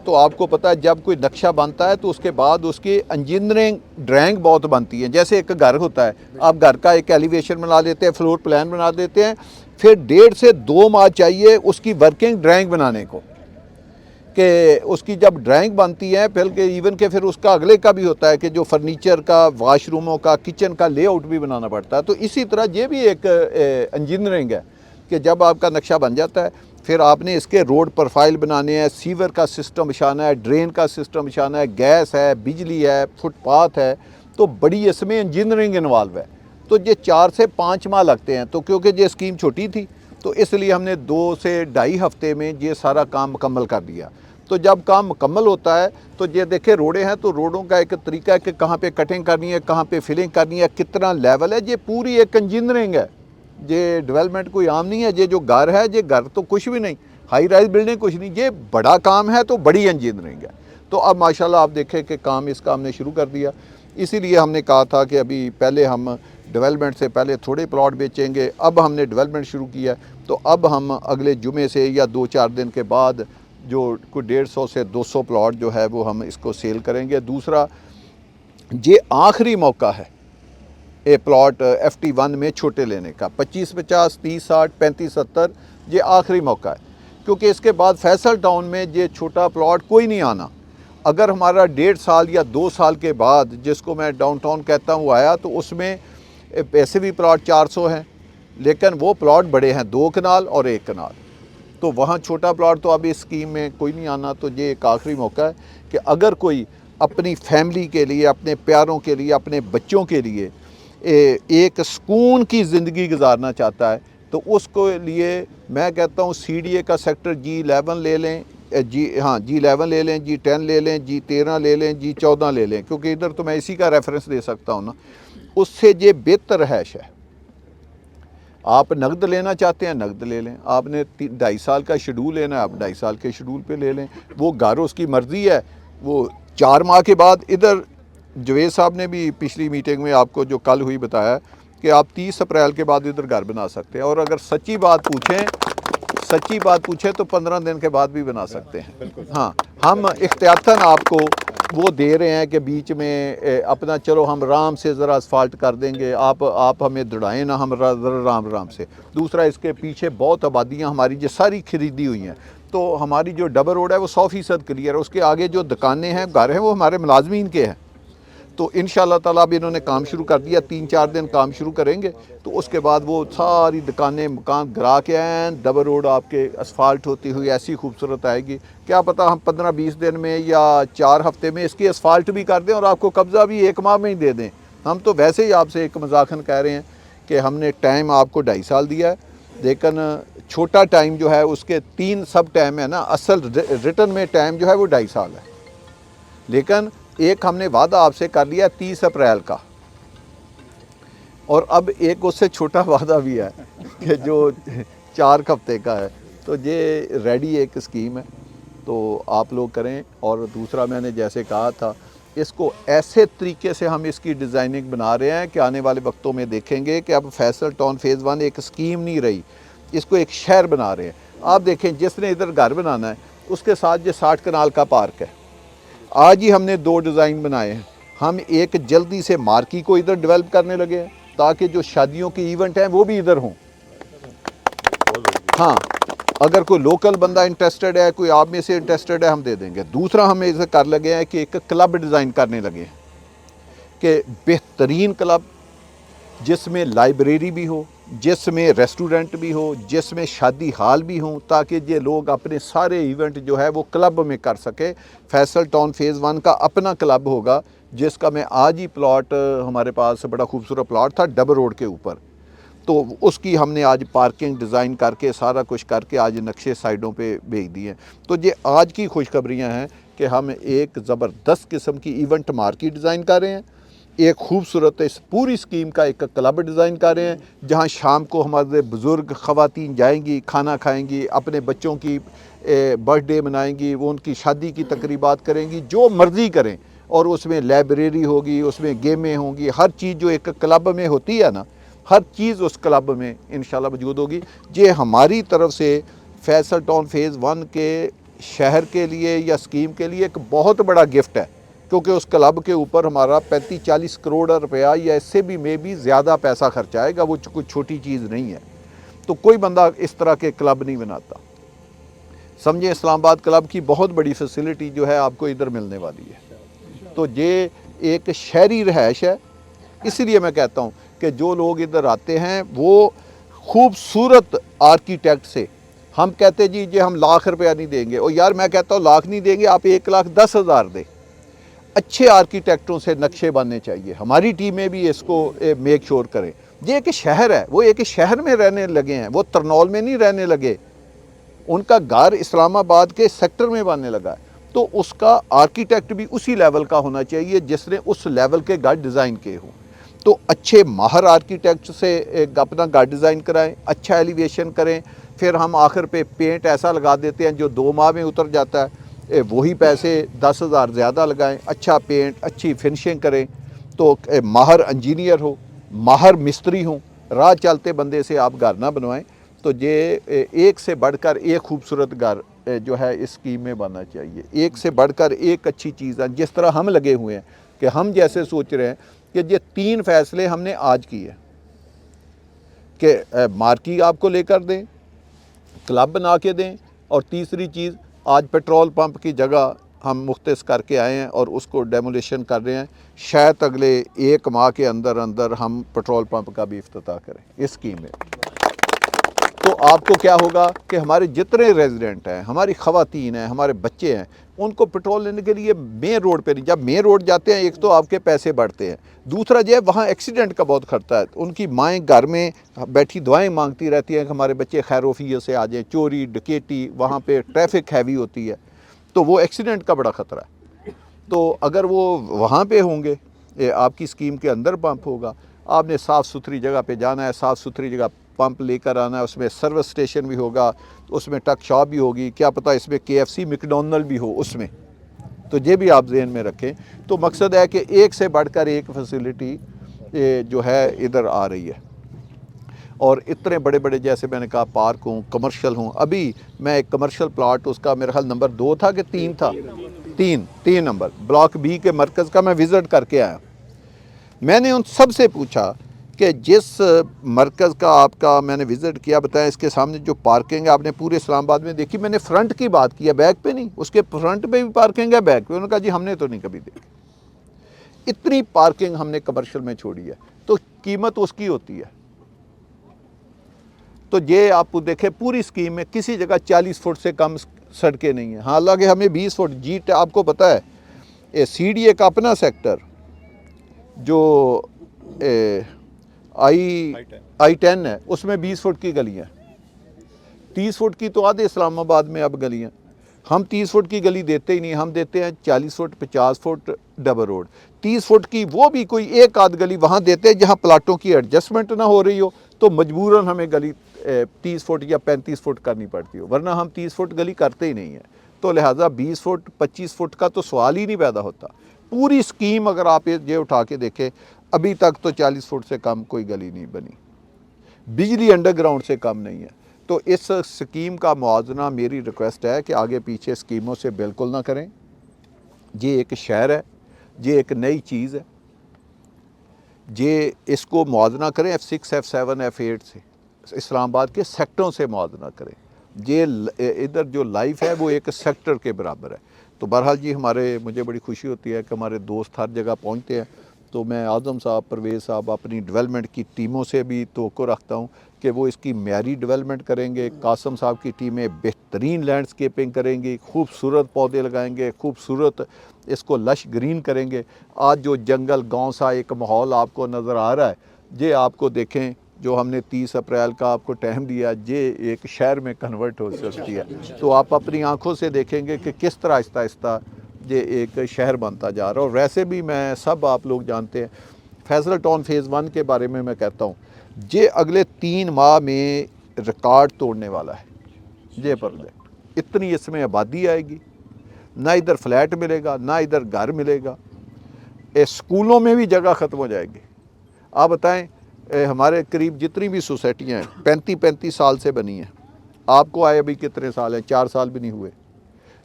تو آپ کو پتہ ہے جب کوئی نقشہ بنتا ہے تو اس کے بعد اس کی انجینئرنگ ڈرائنگ بہت بنتی ہے. جیسے ایک گھر ہوتا ہے, آپ گھر کا ایک ایلیویشن بنا دیتے ہیں, فلور پلان بنا دیتے ہیں, پھر 1.5 سے 2 ماہ چاہیے اس کی ورکنگ ڈرائنگ بنانے کو, کہ اس کی جب ڈرائنگ بنتی ہے پھر ایون کہ پھر اس کا اگلے کا بھی ہوتا ہے کہ جو فرنیچر کا, واش روموں کا, کچن کا لے آؤٹ بھی بنانا پڑتا ہے. تو اسی طرح یہ بھی ایک انجینئرنگ ہے کہ جب آپ کا نقشہ بن جاتا ہے پھر آپ نے اس کے روڈ پروفائل بنانے ہیں, سیور کا سسٹم بچھانا ہے, ڈرین کا سسٹم بچھانا ہے, گیس ہے, بجلی ہے, فٹ پاتھ ہے, تو بڑی اس میں انجینئرنگ انوالو ہے. تو یہ 4 سے 5 ماہ لگتے ہیں. تو کیونکہ یہ اسکیم چھوٹی تھی تو اس لیے ہم نے 2 سے 2.5 ہفتے میں یہ سارا کام مکمل کر دیا. تو جب کام مکمل ہوتا ہے تو یہ دیکھیں روڈیں ہیں, تو روڈوں کا ایک طریقہ ہے کہ کہاں پہ کٹنگ کرنی ہے, کہاں پہ فلنگ کرنی ہے, کتنا لیول ہے, یہ پوری ایک انجینئرنگ ہے. یہ ڈیولپمنٹ کوئی عام نہیں ہے. یہ جو گھر ہے, یہ گھر تو کچھ بھی نہیں, ہائی رائز بلڈنگ کچھ نہیں, یہ بڑا کام ہے تو بڑی انجینئرنگ ہے. تو اب ماشاءاللہ آپ دیکھیں کہ اس کا ہم نے شروع کر دیا. اسی لیے ہم نے کہا تھا کہ ابھی پہلے ہم ڈیولپمنٹ سے پہلے تھوڑے پلاٹ بیچیں گے. اب ہم نے ڈیولپمنٹ شروع کیا, تو اب ہم اگلے جمعے سے یا 2-4 دن کے بعد جو کوئی 150 سے 200 پلاٹ جو ہے وہ ہم اس کو سیل کریں گے. دوسرا, یہ آخری موقع ہے پلاٹ FT1 میں چھوٹے لینے کا, 25-50, 30-60, 35-70, یہ آخری موقع ہے, کیونکہ اس کے بعد فیصل ٹاؤن میں یہ چھوٹا پلاٹ کوئی نہیں آنا. اگر ہمارا 1.5 سال یا 2 سال کے بعد, جس کو میں ڈاؤن ٹاؤن کہتا ہوں, آیا تو اس میں پیسے بھی پلاٹ 400 ہیں, لیکن وہ پلاٹ بڑے ہیں, 2 کنال اور 1 کنال, تو وہاں چھوٹا پلاٹ تو اب اس اسکیم میں کوئی نہیں آنا. تو یہ ایک آخری موقع ہے کہ اگر کوئی اپنی فیملی کے لیے, اپنے پیاروں کے لیے, اپنے بچوں کے لیے ایک سکون کی زندگی گزارنا چاہتا ہے تو اس کو لیے میں کہتا ہوں CDA کا سیکٹر G11 لے لیں, G11 لے لیں, G10 لے لیں, G13 لے لیں, G14 لے لیں, کیونکہ ادھر تو میں اسی کا ریفرنس دے سکتا ہوں نا. اس سے یہ بہتر رہائش ہے. آپ نقد لینا چاہتے ہیں نقد لے لیں, آپ نے 2.5 سال کا شیڈول لینا ہے آپ 2.5 سال کے شیڈول پہ لے لیں, وہ گھر اس کی مرضی ہے. وہ 4 ماہ کے بعد, ادھر جوید صاحب نے بھی پچھلی میٹنگ میں آپ کو جو کل ہوئی بتایا کہ آپ 30 اپریل کے بعد ادھر گھر بنا سکتے ہیں, اور اگر سچی بات پوچھیں تو 15 دن کے بعد بھی بنا سکتے ہیں. ہاں, ہم احتیاطاً آپ کو وہ دے رہے ہیں کہ بیچ میں اپنا چلو ہم رام سے ذرا اسفالٹ کر دیں گے, آپ ہمیں دڑائیں نا, ہم ذرا رام سے. دوسرا, اس کے پیچھے بہت آبادیاں ہماری جو ساری خریدی ہوئی ہیں, تو ہماری جو ڈبل روڈ ہے وہ 100% کلیئر ہے. اس کے آگے جو دکانیں ہیں, گھر ہیں, وہ ہمارے ملازمین کے ہیں. تو انشاءاللہ تعالیٰ اب انہوں نے کام شروع کر دیا, 3-4 دن کام شروع کریں گے, تو اس کے بعد وہ ساری دکانیں مکان گرا کے ڈبل روڈ آپ کے اسفالٹ ہوتی ہوئی ایسی خوبصورت آئے گی. کیا پتہ ہم 15-20 دن میں یا 4 ہفتے میں اس کی اسفالٹ بھی کر دیں اور آپ کو قبضہ بھی 1 ماہ میں ہی دے دیں. ہم تو ویسے ہی آپ سے ایک مذاقاً کہہ رہے ہیں کہ ہم نے ٹائم آپ کو 2.5 سال دیا ہے, لیکن چھوٹا ٹائم جو ہے اس کے 3 سب ٹائم ہے نا, اصل ریٹن میں ٹائم جو ہے وہ 2.5 سال ہے. لیکن ایک ہم نے وعدہ آپ سے کر لیا 30 اپریل کا, اور اب ایک اس سے چھوٹا وعدہ بھی ہے کہ جو 4 ہفتے کا ہے. تو یہ ریڈی ایک اسکیم ہے, تو آپ لوگ کریں. اور دوسرا, میں نے جیسے کہا تھا, اس کو ایسے طریقے سے ہم اس کی ڈیزائننگ بنا رہے ہیں کہ آنے والے وقتوں میں دیکھیں گے کہ اب فیصل ٹاؤن فیز 1 ایک اسکیم نہیں رہی, اس کو ایک شہر بنا رہے ہیں. آپ دیکھیں, جس نے ادھر گھر بنانا ہے اس کے ساتھ یہ 60 کنال کا پارک ہے. آج ہی ہم نے 2 ڈیزائن بنائے ہیں. ہم ایک جلدی سے مارکی کو ادھر ڈیولپ کرنے لگے ہیں تاکہ جو شادیوں کے ایونٹ ہیں وہ بھی ادھر ہوں. ہاں, اگر کوئی لوکل بندہ انٹرسٹڈ ہے, کوئی آپ میں سے انٹرسٹڈ ہے, ہم دے دیں گے. دوسرا, ہم اسے کر لگے ہیں کہ ایک کلب ڈیزائن کرنے لگے ہیں کہ بہترین کلب جس میں لائبریری بھی ہو, جس میں ریسٹورنٹ بھی ہو, جس میں شادی ہال بھی ہوں, تاکہ یہ لوگ اپنے سارے ایونٹ جو ہے وہ کلب میں کر سکے. فیصل ٹاؤن فیز 1 کا اپنا کلب ہوگا, جس کا میں آج ہی پلاٹ, ہمارے پاس بڑا خوبصورت پلاٹ تھا ڈبل روڈ کے اوپر, تو اس کی ہم نے آج پارکنگ ڈیزائن کر کے سارا کچھ کر کے آج نقشے سائڈوں پہ بھیج دیے ہیں. تو یہ آج کی خوشخبریاں ہیں کہ ہم ایک زبردست قسم کی ایونٹ مارکی ڈیزائن کر رہے ہیں, ایک خوبصورت اس پوری اسکیم کا ایک کلب ڈیزائن کر رہے ہیں, جہاں شام کو ہمارے بزرگ خواتین جائیں گی, کھانا کھائیں گی, اپنے بچوں کی برتھ ڈے منائیں گی, وہ ان کی شادی کی تقریبات کریں گی, جو مرضی کریں. اور اس میں لائبریری ہوگی, اس میں گیمیں ہوں گی, ہر چیز جو ایک کلب میں ہوتی ہے نا, ہر چیز اس کلب میں انشاءاللہ موجود ہوگی. یہ ہماری طرف سے فیصل ٹاؤن فیز 1 کے شہر کے لیے یا اسکیم کے لیے ایک بہت بڑا گفٹ ہے، کیونکہ اس کلب کے اوپر ہمارا 35-40 کروڑ روپیہ یا اس سے بھی زیادہ پیسہ خرچ آئے گا، وہ کوئی چھوٹی چیز نہیں ہے۔ تو کوئی بندہ اس طرح کے کلب نہیں بناتا۔ سمجھیں اسلام آباد کلب کی بہت بڑی فیسلٹی جو ہے آپ کو ادھر ملنے والی ہے۔ تو یہ ایک شہری رہائش ہے، اسی لیے میں کہتا ہوں کہ جو لوگ ادھر آتے ہیں وہ خوبصورت آرکیٹیکٹ سے، ہم کہتے جی ہم لاکھ روپیہ نہیں دیں گے، اور یار میں کہتا ہوں لاکھ نہیں دیں گے، آپ 1,10,000 دیں، اچھے آرکیٹیکٹوں سے نقشے بننے چاہیے۔ ہماری ٹیمیں بھی اس کو میک شور کریں۔ یہ ایک شہر ہے، وہ ایک شہر میں رہنے لگے ہیں، وہ ترنول میں نہیں رہنے لگے، ان کا گھر اسلام آباد کے سیکٹر میں بننے لگا ہے، تو اس کا آرکیٹیکٹ بھی اسی لیول کا ہونا چاہیے جس نے اس لیول کے گھر ڈیزائن کیے ہوں۔ تو اچھے ماہر آرکیٹیکٹ سے اپنا گھر ڈیزائن کرائیں، اچھا ایلیویشن کریں، پھر ہم آخر پہ پینٹ ایسا لگا دیتے ہیں جو 2 ماہ میں اتر جاتا ہے، وہی پیسے 10,000 زیادہ لگائیں، اچھا پینٹ، اچھی فنشنگ کریں، تو ماہر انجینئر ہو، ماہر مستری ہوں، راہ چلتے بندے سے آپ گھر نہ بنوائیں۔ تو یہ ایک سے بڑھ کر ایک خوبصورت گھر جو ہے اس اسکیم میں بننا چاہیے، ایک سے بڑھ کر ایک اچھی چیز ہے۔ جس طرح ہم لگے ہوئے ہیں کہ ہم جیسے سوچ رہے ہیں کہ یہ 3 فیصلے ہم نے آج کیے کہ مارکی آپ کو لے کر دیں، کلب بنا کے دیں، اور تیسری چیز آج پیٹرول پمپ کی جگہ ہم مختص کر کے آئے ہیں اور اس کو ڈیمولیشن کر رہے ہیں۔ شاید اگلے 1 ماہ کے اندر ہم پیٹرول پمپ کا بھی افتتاح کریں اس اسکیم میں۔ تو آپ کو کیا ہوگا کہ ہمارے جتنے ریزیڈنٹ ہیں، ہماری خواتین ہیں، ہمارے بچے ہیں، ان کو پیٹرول لینے کے لیے مین روڈ پہ نہیں، جب مین روڈ جاتے ہیں ایک تو آپ کے پیسے بڑھتے ہیں، دوسرا جو ہے وہاں ایکسیڈنٹ کا بہت خطرہ ہے، ان کی مائیں گھر میں بیٹھی دعائیں مانگتی رہتی ہیں کہ ہمارے بچے خیر وفیت سے آ جائیں، چوری ڈکیٹی، وہاں پہ ٹریفک ہیوی ہوتی ہے، تو وہ ایکسیڈنٹ کا بڑا خطرہ ہے۔ تو اگر وہ وہاں پہ ہوں گے، آپ کی اسکیم کے اندر پمپ ہوگا، آپ نے صاف ستھری جگہ پہ جانا ہے، صاف ستھری جگہ پمپ لے کر آنا ہے، اس میں سروس اسٹیشن بھی ہوگا، اس میں ٹک شاپ بھی ہوگی، کیا پتہ اس میں KFC میکڈونلڈ بھی ہو اس میں، تو یہ بھی آپ ذہن میں رکھیں۔ تو مقصد ہے کہ ایک سے بڑھ کر ایک فیسلٹی جو ہے ادھر آ رہی ہے، اور اتنے بڑے بڑے جیسے میں نے کہا پارک ہوں، کمرشل ہوں۔ ابھی میں ایک کمرشل پلاٹ، اس کا میرا خیال نمبر 2 تھا کہ 3 تھا، 3 نمبر بلاک B کے مرکز کا میں وزٹ کر کے آیا۔ میں نے ان سب سے پوچھا کہ جس مرکز کا آپ کا میں نے وزٹ کیا، بتائیں اس کے سامنے جو پارکنگ ہے آپ نے پورے اسلام آباد میں دیکھی؟ میں نے فرنٹ کی بات کی ہے، بیک پہ نہیں، اس کے فرنٹ پہ بھی پارکنگ ہے، بیک پہ۔ انہوں نے کہا جی ہم نے تو نہیں کبھی دیکھی، اتنی پارکنگ ہم نے کمرشل میں چھوڑی ہے، تو قیمت اس کی ہوتی ہے۔ تو یہ آپ کو دیکھیں پوری اسکیم میں کسی جگہ 40 فٹ سے کم سڑکیں نہیں ہیں، حالانکہ ہمیں 20 فٹ آپ کو پتہ ہے CDA کا اپنا سیکٹر جو I-10 ہے، اس میں 20 فٹ کی گلیاں، 30 فٹ کی تو آدھے اسلام آباد میں اب گلیاں، ہم 30 فٹ کی گلی دیتے ہی نہیں، ہم دیتے ہیں 40 foot 50 foot double road, 30 foot کی وہ بھی کوئی ایک آدھ گلی وہاں دیتے ہیں جہاں پلاٹوں کی ایڈجسٹمنٹ نہ ہو رہی ہو، تو مجبوراً ہمیں گلی 30 فٹ یا 35 فٹ کرنی پڑتی ہو، ورنہ ہم 30 فٹ گلی کرتے ہی نہیں ہیں۔ تو لہٰذا 20 فٹ 25 فٹ کا تو سوال ہی نہیں پیدا ہوتا۔ پوری اسکیم اگر آپ یہ اٹھا کے دیکھیں، ابھی تک تو 40 فٹ سے کم کوئی گلی نہیں بنی، بجلی انڈر گراؤنڈ سے کم نہیں ہے۔ تو اس اسکیم کا موازنہ میری ریکویسٹ ہے کہ آگے پیچھے اسکیموں سے بالکل نہ کریں۔ یہ ایک شہر ہے، یہ ایک نئی چیز ہے، یہ اس کو موازنہ کریں F6 F7 F8 سے، اسلام آباد کے سیکٹروں سے موازنہ کریں۔ یہ ادھر جو لائف ہے وہ ایک سیکٹر کے برابر ہے۔ تو بہرحال جی مجھے بڑی خوشی ہوتی ہے کہ ہمارے دوست ہر جگہ پہنچتے ہیں، تو میں اعظم صاحب، پرویز صاحب، اپنی ڈیولپمنٹ کی ٹیموں سے بھی توقع رکھتا ہوں کہ وہ اس کی معیاری ڈیولپمنٹ کریں گے۔ قاسم صاحب کی ٹیمیں بہترین لینڈسکیپنگ کریں گی، خوبصورت پودے لگائیں گے، خوبصورت اس کو لش گرین کریں گے۔ آج جو جنگل گاؤں سا ایک ماحول آپ کو نظر آ رہا ہے، یہ آپ کو دیکھیں جو ہم نے 30 اپریل کا آپ کو ٹائم دیا، یہ ایک شہر میں کنورٹ ہو سکتی ہے۔ تو آپ اپنی آنکھوں سے دیکھیں گے کہ کس طرح آہستہ آہستہ یہ ایک شہر بنتا جا رہا ہے۔ اور ویسے بھی میں سب آپ لوگ جانتے ہیں فیصل ٹاؤن فیز 1 کے بارے میں کہتا ہوں، یہ اگلے 3 ماہ میں ریکارڈ توڑنے والا ہے۔ یہ پروجیکٹ اتنی اس میں آبادی آئے گی، نہ ادھر فلیٹ ملے گا، نہ ادھر گھر ملے گا، اسکولوں میں بھی جگہ ختم ہو جائے گی۔ آپ بتائیں ہمارے قریب جتنی بھی سوسائٹیاں ہیں 35 سال سے بنی ہیں، آپ کو آئے ابھی کتنے سال ہیں؟ 4 سال بھی نہیں ہوئے۔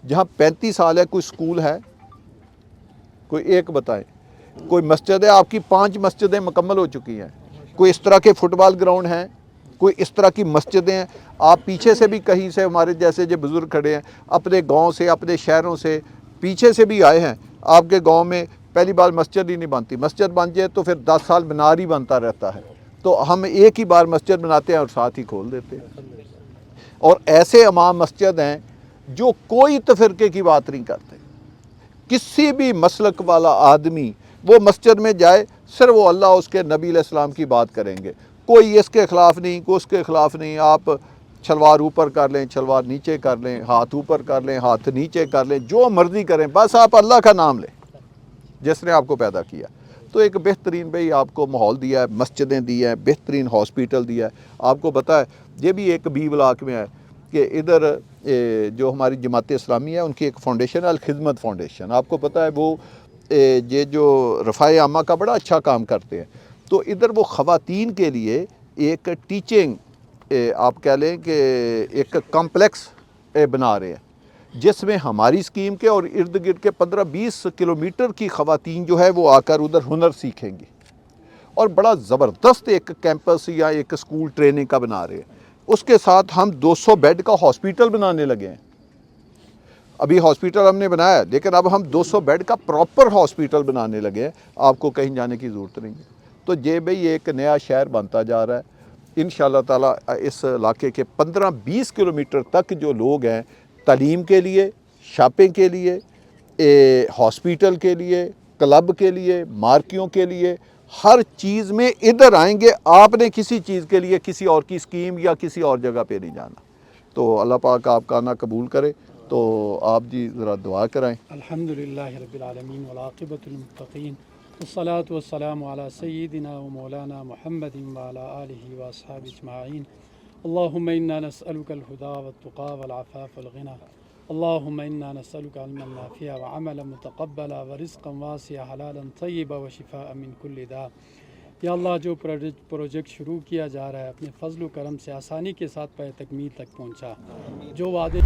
جہاں 35 سال ہے کوئی سکول ہے؟ کوئی ایک بتائیں. کوئی مسجد ہے؟ آپ کی 5 مسجدیں مکمل ہو چکی ہیں. کوئی اس طرح کے فٹ بال گراؤنڈ ہیں؟ کوئی اس طرح کی مسجدیں ہیں؟ آپ پیچھے سے بھی کہیں سے ہمارے جیسے جو بزرگ کھڑے ہیں اپنے گاؤں سے اپنے شہروں سے پیچھے سے بھی آئے ہیں. آپ کے گاؤں میں پہلی بار مسجد ہی نہیں بنتی، مسجد بن جائے تو پھر 10 سال مینار ہی بنتا رہتا ہے. تو ہم ایک ہی بار مسجد بناتے ہیں اور ساتھ ہی کھول دیتے ہیں. اور ایسے امام مسجد ہیں جو کوئی تفرقے کی بات نہیں کرتے. کسی بھی مسلک والا آدمی وہ مسجد میں جائے صرف وہ اللہ اس کے نبی علیہ السلام کی بات کریں گے. کوئی اس کے خلاف نہیں، کوئی اس کے خلاف نہیں. آپ شلوار اوپر کر لیں، شلوار نیچے کر لیں، ہاتھ اوپر کر لیں، ہاتھ نیچے کر لیں، جو مرضی کریں، بس آپ اللہ کا نام لیں جس نے آپ کو پیدا کیا. تو ایک بہترین بھئی آپ کو ماحول دیا ہے، مسجدیں دی ہیں، بہترین ہاسپیٹل دیا ہے. آپ کو پتہ ہے یہ بھی ایک بی بلاک میں ہے کہ ادھر جو ہماری جماعت اسلامی ہے ان کی ایک فاؤنڈیشن ہے الخدمت فاؤنڈیشن. آپ کو پتہ ہے وہ یہ جو رفاع عامہ کا بڑا اچھا کام کرتے ہیں. تو ادھر وہ خواتین کے لیے ایک ٹیچنگ آپ کہہ لیں کہ ایک کمپلیکس بنا رہے ہیں جس میں ہماری اسکیم کے اور ارد گرد کے 15-20 کلومیٹر کی خواتین جو ہے وہ آ کر ادھر ہنر سیکھیں گی. اور بڑا زبردست ایک کیمپس یا ایک اسکول ٹریننگ کا بنا رہے ہیں. اس کے ساتھ ہم 200 بیڈ کا ہاسپیٹل بنانے لگے ہیں. ابھی ہاسپیٹل ہم نے بنایا ہے لیکن اب ہم 200 بیڈ کا پراپر ہاسپیٹل بنانے لگے ہیں. آپ کو کہیں جانے کی ضرورت نہیں ہے. تو یہ بھئی ایک نیا شہر بنتا جا رہا ہے. انشاءاللہ تعالیٰ اس علاقے کے 15-20 کلومیٹر تک جو لوگ ہیں تعلیم کے لیے، شاپنگ کے لیے، ہاسپیٹل کے لیے، کلب کے لیے، مارکیوں کے لیے، ہر چیز میں ادھر آئیں گے. آپ نے کسی چیز کے لیے کسی اور کی اسکیم یا کسی اور جگہ پہ نہیں جانا. تو اللہ پاک آپ کا آنا قبول کرے. تو آپ جی ذرا دعا کرائیں. الحمدللہ رب العالمین والعاقبۃ للمتقین والصلاة والسلام علی سیدنا و مولانا محمد وعلی آلہ واصحابہ اجمعین. اللہم انا نسألک الہدی والتقی والعفاف والغنی. اللہم انا نسألک علما نافعا وعملا متقبلا ورزقا واسعا حلالا طیبا وشفاء من کل داء. یا اللہ جو پروجیکٹ شروع کیا جا رہا ہے اپنے فضل و کرم سے آسانی کے ساتھ پہ تکمیل تک پہنچا. جو وعدے